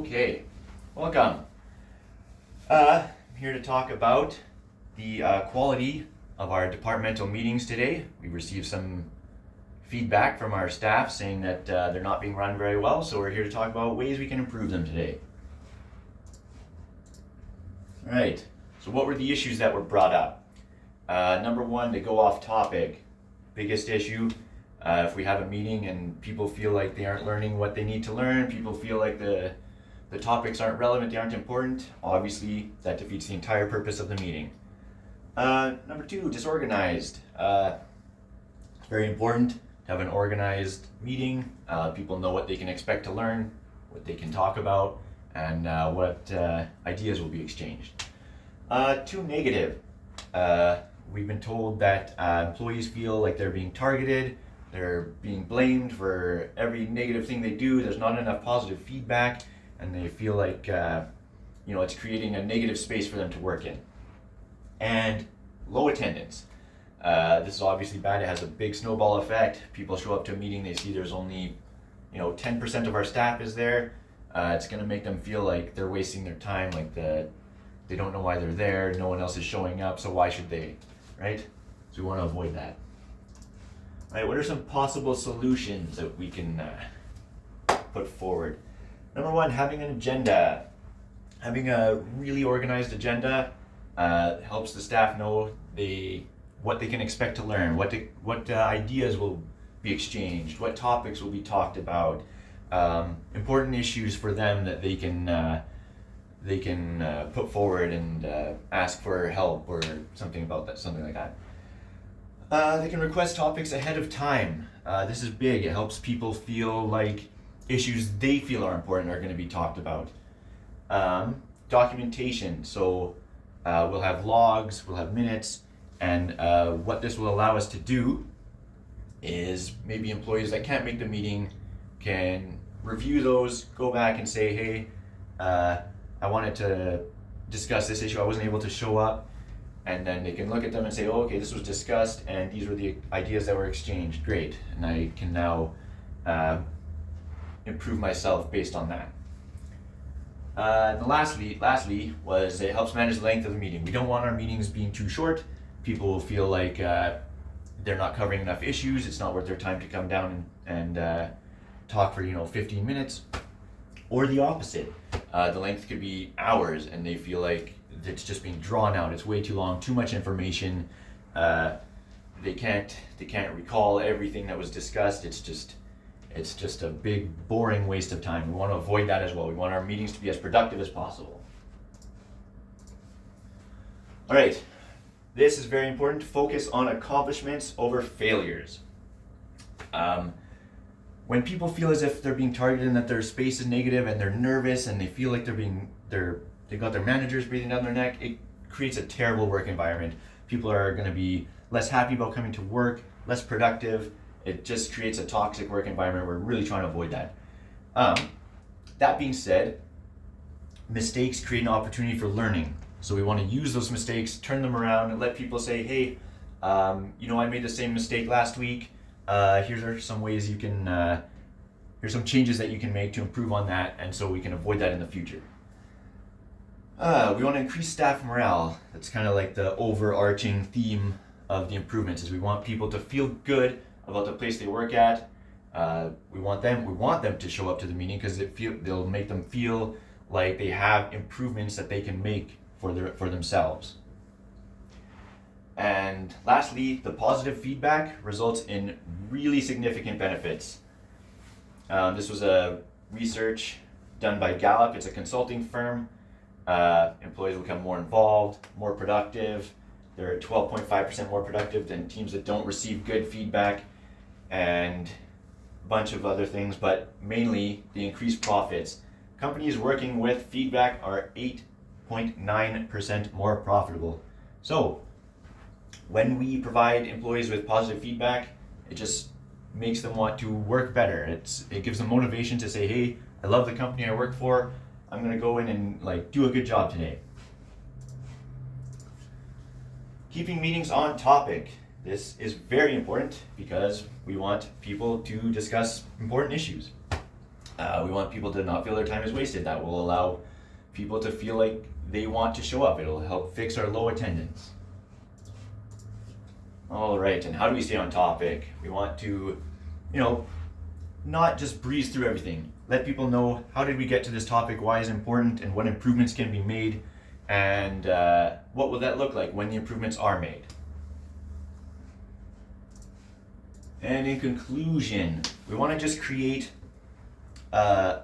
Okay, welcome. I'm here to talk about the quality of our departmental meetings today. We received some feedback from our staff saying that they're not being run very well, so we're here to talk about ways we can improve them today. All right, so what were the issues that were brought up? Number one, to go off topic, biggest issue. If we have a meeting and people feel like they aren't learning what they need to learn, people feel like the topics aren't relevant, they aren't important, obviously that defeats the entire purpose of the meeting. Number two, disorganized. It's very important to have an organized meeting. People know what they can expect to learn, what they can talk about, and what ideas will be exchanged. Two, negative. We've been told that employees feel like they're being targeted, they're being blamed for every negative thing they do, there's not enough positive feedback, and they feel like it's creating a negative space for them to work in. And low attendance. This is obviously bad. It has a big snowball effect. People show up to a meeting, they see there's only 10% of our staff is there. It's going to make them feel like they're wasting their time, like they don't know why they're there, no one else is showing up, so why should they, right? So we want to avoid that. All right, what are some possible solutions that we can put forward? Number one, having an agenda. Having a really organized agenda helps the staff know what they can expect to learn, what ideas will be exchanged, what topics will be talked about, important issues for them that they can put forward and ask for help or something about that, something like that. They can request topics ahead of time. This is big. It helps people feel like issues they feel are important are going to be talked about. Documentation. So we'll have logs, we'll have minutes, and what this will allow us to do is maybe employees that can't make the meeting can review those, go back and say, hey, I wanted to discuss this issue, I wasn't able to show up, and then they can look at them and say, oh, okay, this was discussed and these were the ideas that were exchanged, great, and I can now improve myself based on that. And lastly was it helps manage the length of the meeting. We don't want our meetings being too short. People will feel like they're not covering enough issues, it's not worth their time to come down and talk for 15 minutes. Or the opposite. The length could be hours and they feel like it's just being drawn out, it's way too long, too much information. They can't recall everything that was discussed. It's just a big boring waste of time. We want to avoid that as well. We want our meetings to be as productive as possible. All right, this is very important. Focus on accomplishments over failures. When people feel as if they're being targeted and that their space is negative and they're nervous and they feel like they've got their managers breathing down their neck, it creates a terrible work environment. People are going to be less happy about coming to work, less productive. It just creates a toxic work environment. We're really trying to avoid that. That being said, mistakes create an opportunity for learning. So we want to use those mistakes, turn them around, and let people say, hey, I made the same mistake last week. Here are some ways you can, here's some changes that you can make to improve on that, and so we can avoid that in the future. We want to increase staff morale. That's kind of like the overarching theme of the improvements, is we want people to feel good about the place they work at. We want them to show up to the meeting because they'll make them feel like they have improvements that they can make for themselves. And lastly, the positive feedback results in really significant benefits. This was a research done by Gallup. It's a consulting firm. Employees will become more involved, more productive. They're 12.5% more productive than teams that don't receive good feedback, and a bunch of other things, but mainly the increased profits. Companies working with feedback are 8.9% more profitable. So when we provide employees with positive feedback, it just makes them want to work better. It gives them motivation to say, hey, I love the company I work for. I'm going to go in and do a good job today. Keeping meetings on topic. This is very important because we want people to discuss important issues. We want people to not feel their time is wasted. That will allow people to feel like they want to show up. It'll help fix our low attendance. All right, and how do we stay on topic? We want to, not just breeze through everything. Let people know, how did we get to this topic, why is it important, and what improvements can be made, and what will that look like when the improvements are made. And in conclusion, we want to just create an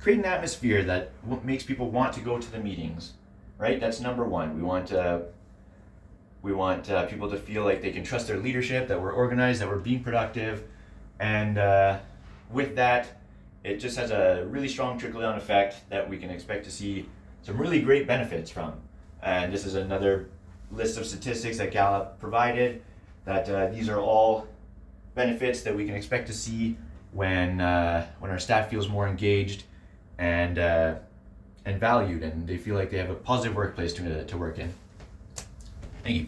atmosphere that makes people want to go to the meetings, right? That's number one. We want people to feel like they can trust their leadership, that we're organized, that we're being productive, and with that, it just has a really strong trickle-down effect that we can expect to see some really great benefits from. And this is another list of statistics that Gallup provided, that these are all benefits that we can expect to see when our staff feels more engaged and valued, and they feel like they have a positive workplace to work in. Thank you.